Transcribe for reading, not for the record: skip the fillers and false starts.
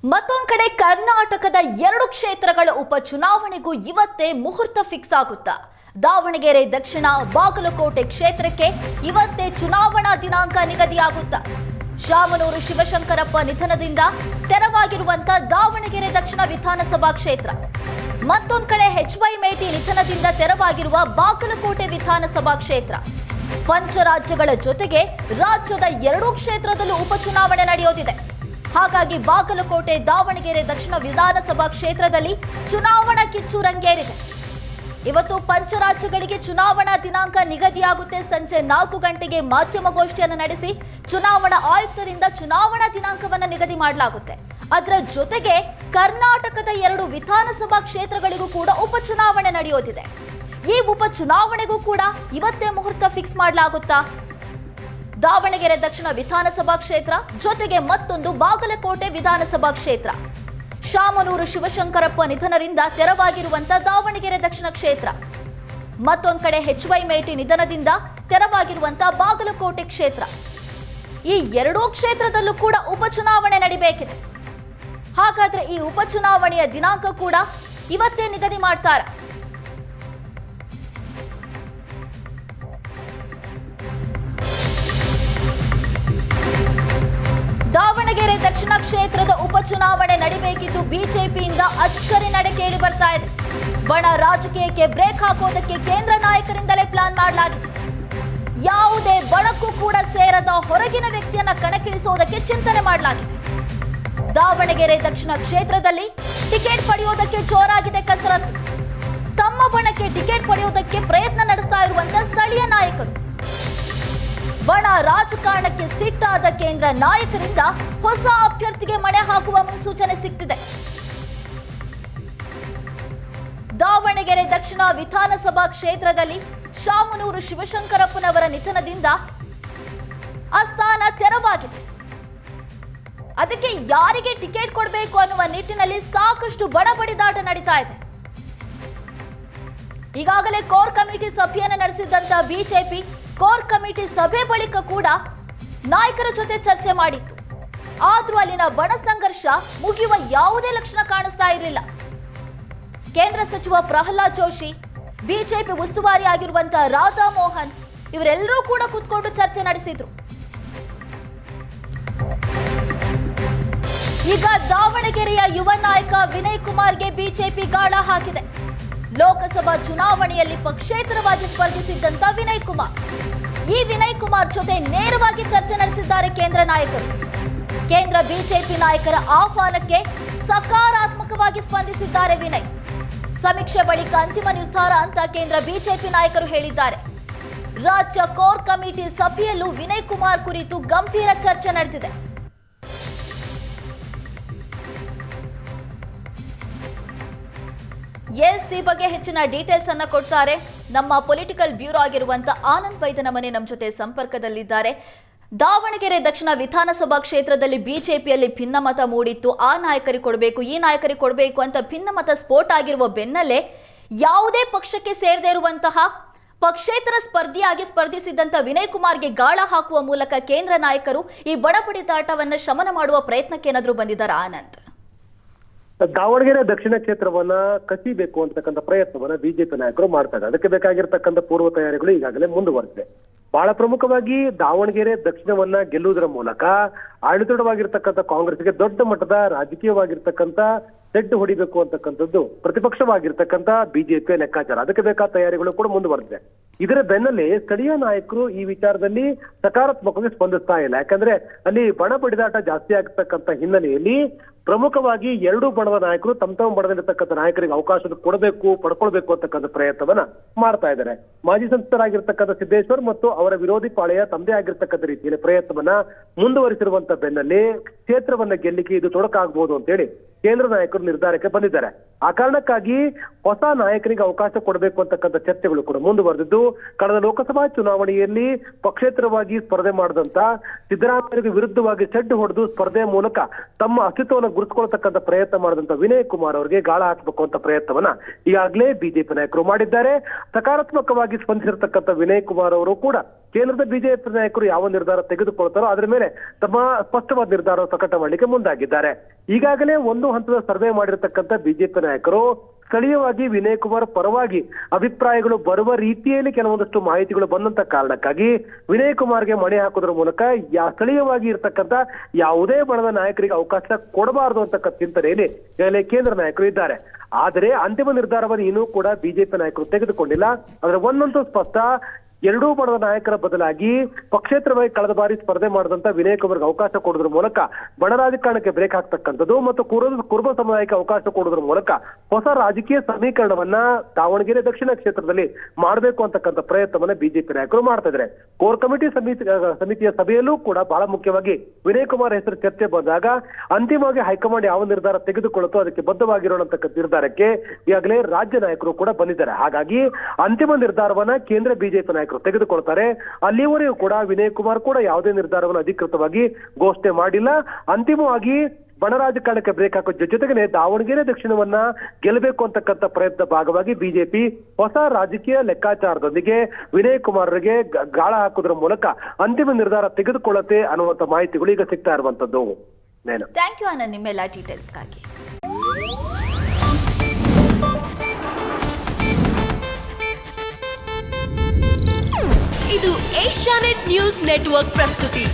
ಮತ್ತೊಂದು ಕಡೆ ಕರ್ನಾಟಕದ 2 ಕ್ಷೇತ್ರಗಳ ಉಪಚುನಾವಣೆಗೂ ಇವತ್ತೇ ಮುಹೂರ್ತ ಫಿಕ್ಸ್ ಆಗುತ್ತಾ? ದಾವಣಗೆರೆ ದಕ್ಷಿಣ ಬಾಗಲಕೋಟೆ ಕ್ಷೇತ್ರಕ್ಕೆ ಇವತ್ತೇ ಚುನಾವಣಾ ದಿನಾಂಕ ನಿಗದಿಯಾಗುತ್ತಾ? ಶಾಮನೂರು ಶಿವಶಂಕರಪ್ಪ ನಿಧನದಿಂದ ತೆರವಾಗಿರುವಂತಹ ದಾವಣಗೆರೆ ದಕ್ಷಿಣ ವಿಧಾನಸಭಾ ಕ್ಷೇತ್ರ, ಮತ್ತೊಂದು ಕಡೆ HY ಮೇಟಿ ನಿಧನದಿಂದ ತೆರವಾಗಿರುವ ಬಾಗಲಕೋಟೆ ವಿಧಾನಸಭಾ ಕ್ಷೇತ್ರ, ಪಂಚರಾಜ್ಯಗಳ ಜೊತೆಗೆ ರಾಜ್ಯದ 2 ಕ್ಷೇತ್ರದಲ್ಲೂ ಉಪಚುನಾವಣೆ ನಡೆಯೋದಿದೆ. ಹಾಗಾಗಿ ಬಾಗಲಕೋಟೆ ದಾವಣಗೆರೆ ದಕ್ಷಿಣ ವಿಧಾನಸಭಾ ಕ್ಷೇತ್ರದಲ್ಲಿ ಚುನಾವಣಾ ಕಿಚ್ಚು ರಂಗೇರಿದೆ. ಇವತ್ತು ಪಂಚರಾಜ್ಯಗಳಿಗೆ ಚುನಾವಣಾ ದಿನಾಂಕ ನಿಗದಿಯಾಗುತ್ತೆ. ಸಂಜೆ 4 ಗಂಟೆಗೆ ಮಾಧ್ಯಮಗೋಷ್ಠಿಯನ್ನು ನಡೆಸಿ ಚುನಾವಣಾ ಆಯುಕ್ತರಿಂದ ಚುನಾವಣಾ ದಿನಾಂಕವನ್ನು ನಿಗದಿ ಮಾಡಲಾಗುತ್ತೆ. ಅದರ ಜೊತೆಗೆ ಕರ್ನಾಟಕದ 2 ವಿಧಾನಸಭಾ ಕ್ಷೇತ್ರಗಳಿಗೂ ಕೂಡ ಉಪಚುನಾವಣೆ ನಡೆಯೋದಿದೆ. ಈ ಉಪಚುನಾವಣೆಗೂ ಕೂಡ ಇವತ್ತೇ ಮುಹೂರ್ತ ಫಿಕ್ಸ್ ಮಾಡಲಾಗುತ್ತಾ? ದಾವಣಗೆರೆ ದಕ್ಷಿಣ ವಿಧಾನಸಭಾ ಕ್ಷೇತ್ರ ಜೊತೆಗೆ ಮತ್ತೊಂದು ಬಾಗಲಕೋಟೆ ವಿಧಾನಸಭಾ ಕ್ಷೇತ್ರ, ಶಾಮನೂರು ಶಿವಶಂಕರಪ್ಪ ನಿಧನದಿಂದ ತೆರವಾಗಿರುವಂತಹ ದಾವಣಗೆರೆ ದಕ್ಷಿಣ ಕ್ಷೇತ್ರ, ಮತ್ತೊಂದು ಕಡೆ HY ಮೇಟಿ ನಿಧನದಿಂದ ತೆರವಾಗಿರುವಂತಹ ಬಾಗಲಕೋಟೆ ಕ್ಷೇತ್ರ. ಈ 2 ಕ್ಷೇತ್ರದಲ್ಲೂ ಕೂಡ ಉಪಚುನಾವಣೆ ನಡೀಬೇಕಿದೆ. ಹಾಗಾದ್ರೆ ಈ ಉಪಚುನಾವಣೆಯ ದಿನಾಂಕ ಕೂಡ ಇವತ್ತೇ ನಿಗದಿ ಮಾಡ್ತಾರೆ. ದಾವಣಗೆರೆ ದಕ್ಷಿಣ ಕ್ಷೇತ್ರದ ಉಪಚುನಾವಣೆ ನಡೀಬೇಕಿದ್ದು ಬಿಜೆಪಿಯಿಂದ ಅಚ್ಚರಿ ನಡೆ ಕೇಳಿ ಬರ್ತಾ ಇದೆ. ಬಣ ರಾಜಕೀಯಕ್ಕೆ ಬ್ರೇಕ್ ಹಾಕೋದಕ್ಕೆ ಕೇಂದ್ರ ನಾಯಕರಿಂದಲೇ ಪ್ಲಾನ್ ಮಾಡಲಾಗಿದೆ. ಯಾವುದೇ ಬಣಕ್ಕೂ ಕೂಡ ಸೇರದ ಹೊರಗಿನ ವ್ಯಕ್ತಿಯನ್ನ ಕಣಕ್ಕಿಳಿಸೋದಕ್ಕೆ ಚಿಂತನೆ ಮಾಡಲಾಗಿದೆ. ದಾವಣಗೆರೆ ದಕ್ಷಿಣ ಕ್ಷೇತ್ರದಲ್ಲಿ ಟಿಕೆಟ್ ಪಡೆಯೋದಕ್ಕೆ ಜೋರಾಗಿದೆ ಕಸರತ್ತು. ತಮ್ಮ ಬಣಕ್ಕೆ ಟಿಕೆಟ್ ಪಡೆಯೋದಕ್ಕೆ ಪ್ರಯತ್ನ ನಡೆಸ್ತಾ ಇರುವಂತಹ ಸ್ಥಳೀಯ ನಾಯಕರು, ಬಣ ರಾಜಕಾರಣಕ್ಕೆ ಸಿಟ್ಟಾದ ಕೇಂದ್ರ ನಾಯಕರಿಂದ ಹೊಸ ಅಭ್ಯರ್ಥಿಗೆ ಮಣೆ ಹಾಕುವ ಮುನ್ಸೂಚನೆ ಸಿಗ್ತಿದೆ. ದಾವಣಗೆರೆ ದಕ್ಷಿಣ ವಿಧಾನಸಭಾ ಕ್ಷೇತ್ರದಲ್ಲಿ ಶಾಮನೂರು ಶಿವಶಂಕರಪ್ಪನವರ ನಿಧನದಿಂದ ಆ ಸ್ಥಾನ ತೆರವಾಗಿದೆ. ಅದಕ್ಕೆ ಯಾರಿಗೆ ಟಿಕೆಟ್ ಕೊಡಬೇಕು ಅನ್ನುವ ನಿಟ್ಟಿನಲ್ಲಿ ಸಾಕಷ್ಟು ಬಡಬಡಿದಾಟ ನಡೀತಾ ಇದೆ. ಈಗಾಗಲೇ ಕೋರ್ ಕಮಿಟಿ ಸಭೆಯನ್ನು ನಡೆಸಿದಂತ ಬಿಜೆಪಿ ಕೋರ್ ಕಮಿಟಿ ಸಭೆ ಬಳಿಕ ಕೂಡ ನಾಯಕರ ಜೊತೆ ಚರ್ಚೆ ಮಾಡಿತ್ತು. ಆದ್ರೂ ಅಲ್ಲಿನ ಬಣ ಸಂಘರ್ಷ ಮುಗಿಯುವ ಯಾವುದೇ ಲಕ್ಷಣ ಕಾಣಿಸ್ತಾ ಇರಲಿಲ್ಲ. ಕೇಂದ್ರ ಸಚಿವ ಪ್ರಹ್ಲಾದ್ ಜೋಶಿ, ಬಿಜೆಪಿ ಉಸ್ತುವಾರಿ ಆಗಿರುವಂತಹ ರಾಧಾ ಮೋಹನ್ ಇವರೆಲ್ಲರೂ ಕೂಡ ಕೂತ್ಕೊಂಡು ಚರ್ಚೆ ನಡೆಸಿದ್ರು. ಈಗ ದಾವಣಗೆರೆಯ ಯುವ ನಾಯಕ ವಿನಯ್ ಕುಮಾರ್ಗೆ ಬಿಜೆಪಿ ಗಾಳ ಹಾಕಿದೆ. ಲೋಕಸಭಾ ಚುನಾವಣೆಯಲ್ಲಿ ಪಕ್ಷೇತರವಾಗಿ ಸ್ಪರ್ಧಿಸಿದ್ದಂತ ವಿನಯ್ ಕುಮಾರ್, ಈ ವಿನಯ್ ಕುಮಾರ್ ಜೊತೆ ನೇರವಾಗಿ ಚರ್ಚೆ ನಡೆಸಿದ್ದಾರೆ ಕೇಂದ್ರ ನಾಯಕರು. ಕೇಂದ್ರ ಬಿಜೆಪಿ ನಾಯಕರ ಆಹ್ವಾನಕ್ಕೆ ಸಕಾರಾತ್ಮಕವಾಗಿ ಸ್ಪಂದಿಸಿದ್ದಾರೆ ವಿನಯ್. ಸಮೀಕ್ಷೆ ಬಳಿಕ ಅಂತಿಮ ನಿರ್ಧಾರ ಅಂತ ಕೇಂದ್ರ ಬಿಜೆಪಿ ನಾಯಕರು ಹೇಳಿದ್ದಾರೆ. ರಾಜ್ಯ ಕೋರ್ ಕಮಿಟಿ ಸಭೆಯಲ್ಲೂ ವಿನಯ್ ಕುಮಾರ್ ಕುರಿತು ಗಂಭೀರ ಚರ್ಚೆ ನಡೆದಿದೆ. ಈ ಬಗ್ಗೆ ಹೆಚ್ಚಿನ ಡೀಟೇಲ್ಸ್ ಅನ್ನ ಕೊಡ್ತಾರೆ ನಮ್ಮ ಪೊಲಿಟಿಕಲ್ ಬ್ಯೂರೋ ಆಗಿರುವಂತ ಆನಂದ್ ಬೈದನಮನೆ ನಮ್ಮ ಜೊತೆ ಸಂಪರ್ಕದಲ್ಲಿದ್ದಾರೆ. ದಾವಣಗೆರೆ ದಕ್ಷಿಣ ವಿಧಾನಸಭಾ ಕ್ಷೇತ್ರದಲ್ಲಿ ಬಿಜೆಪಿಯಲ್ಲಿ ಭಿನ್ನಮತ ಮೂಡಿತ್ತು. ಆ ನಾಯಕರಿಗೆ ಕೊಡಬೇಕು, ಈ ನಾಯಕರಿಗೆ ಕೊಡಬೇಕು ಅಂತ ಭಿನ್ನಮತ ಸ್ಫೋಟ ಆಗಿರುವ ಬೆನ್ನಲ್ಲೇ ಯಾವುದೇ ಪಕ್ಷಕ್ಕೆ ಸೇರದೇ ಇರುವಂತಹ ಪಕ್ಷೇತರ ಸ್ಪರ್ಧಿಯಾಗಿ ಸ್ಪರ್ಧಿಸಿದಂತ ವಿನಯ್ ಕುಮಾರ್ಗೆ ಗಾಳ ಹಾಕುವ ಮೂಲಕ ಕೇಂದ್ರ ನಾಯಕರು ಈ ಬಡಪಡಿದಾಟವನ್ನು ಶಮನ ಮಾಡುವ ಪ್ರಯತ್ನಕ್ಕೆ ಏನಾದರೂ ಬಂದಿದ್ದಾರೆ ಆನಂದ್? ದಾವಣಗೆರೆ ದಕ್ಷಿಣ ಕ್ಷೇತ್ರವನ್ನ ಕಸಿಬೇಕು ಅಂತಕ್ಕಂಥ ಪ್ರಯತ್ನವನ್ನ ಬಿಜೆಪಿ ನಾಯಕರು ಮಾಡ್ತಾ ಇದ್ದಾರೆ. ಅದಕ್ಕೆ ಬೇಕಾಗಿರ್ತಕ್ಕಂಥ ಪೂರ್ವ ತಯಾರಿಗಳು ಈಗಾಗಲೇ ಮುಂದುವರೆದಿದೆ. ಬಹಳ ಪ್ರಮುಖವಾಗಿ ದಾವಣಗೆರೆ ದಕ್ಷಿಣವನ್ನ ಗೆಲ್ಲುವುದರ ಮೂಲಕ ಆಡಳಿತವಾಗಿರ್ತಕ್ಕಂಥ ಕಾಂಗ್ರೆಸ್ಗೆ ದೊಡ್ಡ ಮಟ್ಟದ ರಾಜಕೀಯವಾಗಿರ್ತಕ್ಕಂಥ ಸೆಡ್ಡು ಹೊಡಿಬೇಕು ಅಂತಕ್ಕಂಥದ್ದು ಪ್ರತಿಪಕ್ಷವಾಗಿರ್ತಕ್ಕಂಥ ಬಿಜೆಪಿಯ ಲೆಕ್ಕಾಚಾರ. ಅದಕ್ಕೆ ಬೇಕಾದ ತಯಾರಿಗಳು ಕೂಡ ಮುಂದುವರೆದಿದೆ. ಇದರ ಬೆನ್ನಲ್ಲೇ ಸ್ಥಳೀಯ ನಾಯಕರು ಈ ವಿಚಾರದಲ್ಲಿ ಸಕಾರಾತ್ಮಕವಾಗಿ ಸ್ಪಂದಿಸ್ತಾ ಇಲ್ಲ. ಯಾಕಂದ್ರೆ ಅಲ್ಲಿ ಬಣ ಬಡಿದಾಟ ಜಾಸ್ತಿ ಆಗ್ತಕ್ಕಂಥ ಹಿನ್ನೆಲೆಯಲ್ಲಿ ಪ್ರಮುಖವಾಗಿ 2 ಬಣದ ನಾಯಕರು ತಮ್ಮ ಬಣದಲ್ಲಿರ್ತಕ್ಕಂಥ ನಾಯಕರಿಗೆ ಅವಕಾಶ ಕೊಡಬೇಕು, ಪಡ್ಕೊಳ್ಬೇಕು ಅಂತಕ್ಕಂಥ ಪ್ರಯತ್ನವನ್ನ ಮಾಡ್ತಾ ಇದ್ದಾರೆ. ಮಾಜಿ ಸಂಸದರಾಗಿರ್ತಕ್ಕಂಥ ಸಿದ್ದೇಶ್ವರ್ ಮತ್ತು ಅವರ ವಿರೋಧಿ ಪಾಳೆಯ ತಮ್ಮದೇ ಆಗಿರ್ತಕ್ಕಂಥ ರೀತಿಯಲ್ಲಿ ಪ್ರಯತ್ನವನ್ನ ಮುಂದುವರಿಸಿರುವಂತ ಬೆನ್ನಲ್ಲೇ ಕ್ಷೇತ್ರವನ್ನ ಗೆಲ್ಲಿಕೆ ಇದು ತೊಡಕಾಗಬಹುದು ಅಂತೇಳಿ ಕೇಂದ್ರ ನಾಯಕರು ನಿರ್ಧಾರಕ್ಕೆ ಬಂದಿದ್ದಾರೆ. ಆ ಕಾರಣಕ್ಕಾಗಿ ಹೊಸ ನಾಯಕರಿಗೆ ಅವಕಾಶ ಕೊಡಬೇಕು ಅಂತಕ್ಕಂಥ ಚರ್ಚೆಗಳು ಕೂಡ ಮುಂದುವರೆದಿದ್ದು, ಕಳೆದ ಲೋಕಸಭಾ ಚುನಾವಣೆಯಲ್ಲಿ ಪಕ್ಷೇತರವಾಗಿ ಸ್ಪರ್ಧೆ ಮಾಡಿದಂತ ಸಿದ್ದರಾಮಯ್ಯಗೆ ವಿರುದ್ಧವಾಗಿ ಸೆಡ್ಡು ಹೊಡೆದು ಸ್ಪರ್ಧೆಯ ಮೂಲಕ ತಮ್ಮ ಅಸ್ತಿತ್ವವನ್ನು ಗುರುತಿಸಿಕೊಳ್ಳತಕ್ಕಂಥ ಪ್ರಯತ್ನ ಮಾಡಿದಂತ ವಿನಯ್ ಕುಮಾರ್ ಅವರಿಗೆ ಗಾಳ ಹಾಕಬೇಕು ಅಂತ ಪ್ರಯತ್ನವನ್ನ ಈಗಾಗಲೇ ಬಿಜೆಪಿ ನಾಯಕರು ಮಾಡಿದ್ದಾರೆ. ಸಕಾರಾತ್ಮಕವಾಗಿ ಸ್ಪಂದಿಸಿರ್ತಕ್ಕಂಥ ವಿನಯ್ ಕುಮಾರ್ ಅವರು ಕೂಡ ಕೇಂದ್ರದ ಬಿಜೆಪಿ ನಾಯಕರು ಯಾವ ನಿರ್ಧಾರ ತೆಗೆದುಕೊಳ್ತಾರೋ ಅದರ ಮೇಲೆ ತಮ್ಮ ಸ್ಪಷ್ಟವಾದ ನಿರ್ಧಾರ ಪ್ರಕಟ ಮಾಡಲಿಕ್ಕೆ ಮುಂದಾಗಿದ್ದಾರೆ. ಈಗಾಗಲೇ ಒಂದು ಹಂತದ ಸರ್ವೆ ಮಾಡಿರ್ತಕ್ಕಂಥ ಬಿಜೆಪಿ ನಾಯಕರು ಸ್ಥಳೀಯವಾಗಿ ವಿನಯ್ ಕುಮಾರ್ ಪರವಾಗಿ ಅಭಿಪ್ರಾಯಗಳು ಬರುವ ರೀತಿಯಲ್ಲಿ ಕೆಲವೊಂದಷ್ಟು ಮಾಹಿತಿಗಳು ಬಂದಂತ ಕಾರಣಕ್ಕಾಗಿ ವಿನಯ್ ಕುಮಾರ್ಗೆ ಮಣೆ ಹಾಕೋದ್ರ ಮೂಲಕ ಸ್ಥಳೀಯವಾಗಿ ಇರ್ತಕ್ಕಂಥ ಯಾವುದೇ ಬಣದ ನಾಯಕರಿಗೆ ಅವಕಾಶ ಕೊಡಬಾರದು ಅಂತಕ್ಕಂಥ ಚಿಂತನೆಯಲ್ಲಿ ಈಗಾಗಲೇ ಕೇಂದ್ರ ನಾಯಕರು ಇದ್ದಾರೆ. ಆದರೆ ಅಂತಿಮ ನಿರ್ಧಾರವನ್ನು ಇನ್ನೂ ಕೂಡ ಬಿಜೆಪಿ ನಾಯಕರು ತೆಗೆದುಕೊಂಡಿಲ್ಲ. ಅದರ ಒಂದಂತೂ ಸ್ಪಷ್ಟ, ಎರಡೂ ಬಣದ ನಾಯಕರ ಬದಲಾಗಿ ಪಕ್ಷೇತರವಾಗಿ ಕಳೆದ ಬಾರಿ ಸ್ಪರ್ಧೆ ಮಾಡಿದಂತ ವಿನಯ್ ಕುಮಾರ್ಗೆ ಅವಕಾಶ ಕೊಡೋದ್ರ ಮೂಲಕ ಬಣ ರಾಜಕಾರಣಕ್ಕೆ ಬ್ರೇಕ್ ಹಾಕ್ತಕ್ಕಂಥದ್ದು ಮತ್ತು ಕುರುಬ ಸಮುದಾಯಕ್ಕೆ ಅವಕಾಶ ಕೊಡೋದ್ರ ಮೂಲಕ ಹೊಸ ರಾಜಕೀಯ ಸಮೀಕರಣವನ್ನ ದಾವಣಗೆರೆ ದಕ್ಷಿಣ ಕ್ಷೇತ್ರದಲ್ಲಿ ಮಾಡಬೇಕು ಅಂತಕ್ಕಂಥ ಪ್ರಯತ್ನವನ್ನ ಬಿಜೆಪಿ ನಾಯಕರು ಮಾಡ್ತಾ ಇದ್ದಾರೆ. ಕೋರ್ ಕಮಿಟಿ ಸಮಿತಿಯ ಸಭೆಯಲ್ಲೂ ಕೂಡ ಬಹಳ ಮುಖ್ಯವಾಗಿ ವಿನಯ್ ಕುಮಾರ್ ಹೆಸರು ಚರ್ಚೆ ಬಂದಾಗ ಅಂತಿಮವಾಗಿ ಹೈಕಮಾಂಡ್ ಯಾವ ನಿರ್ಧಾರ ತೆಗೆದುಕೊಳ್ಳುತ್ತೋ ಅದಕ್ಕೆ ಬದ್ಧವಾಗಿರೋಣಂತಕ್ಕಂಥ ನಿರ್ಧಾರಕ್ಕೆ ಈಗಾಗಲೇ ರಾಜ್ಯ ನಾಯಕರು ಕೂಡ ಬಂದಿದ್ದಾರೆ. ಹಾಗಾಗಿ ಅಂತಿಮ ನಿರ್ಧಾರವನ್ನ ಕೇಂದ್ರ ಬಿಜೆಪಿ ನಾಯಕರು ತೆಗೆದುಕೊಳ್ತಾರೆ. ಅಲ್ಲಿವರೆಗೂ ಕೂಡ ವಿನಯ್ ಕುಮಾರ್ ಕೂಡ ಯಾವುದೇ ನಿರ್ಧಾರವನ್ನು ಅಧಿಕೃತವಾಗಿ ಘೋಷಣೆ ಮಾಡಿಲ್ಲ. ಅಂತಿಮವಾಗಿ ಬಣ ರಾಜಕಾರಣಕ್ಕೆ ಬ್ರೇಕ್ ಹಾಕೋ ಜೊತೆಗೆ ದಾವಣಗೆರೆ ದಕ್ಷಿಣವನ್ನ ಗೆಲ್ಲಬೇಕು ಅಂತಕ್ಕಂಥ ಪ್ರಯತ್ನ ಭಾಗವಾಗಿ ಬಿಜೆಪಿ ಹೊಸ ರಾಜಕೀಯ ಲೆಕ್ಕಾಚಾರದೊಂದಿಗೆ ವಿನಯ್ ಕುಮಾರ್ಗೆ ಗಾಳ ಹಾಕೋದ್ರ ಮೂಲಕ ಅಂತಿಮ ನಿರ್ಧಾರ ತೆಗೆದುಕೊಳ್ಳುತ್ತೆ ಅನ್ನುವಂತ ಮಾಹಿತಿಗಳು ಈಗ ಸಿಗ್ತಾ ಇರುವಂತದ್ದು. ಥ್ಯಾಂಕ್ ಯು ಆನಂದ್, ನಿಮ್ಮೆಲ್ಲ ಡೀಟೇಲ್ಸ್ಗಾಗಿ. ಇದು ಏಷ್ಯಾನೆಟ್ ನ್ಯೂಸ್ ನೆಟ್ವರ್ಕ್ ಪ್ರಸ್ತುತಿ.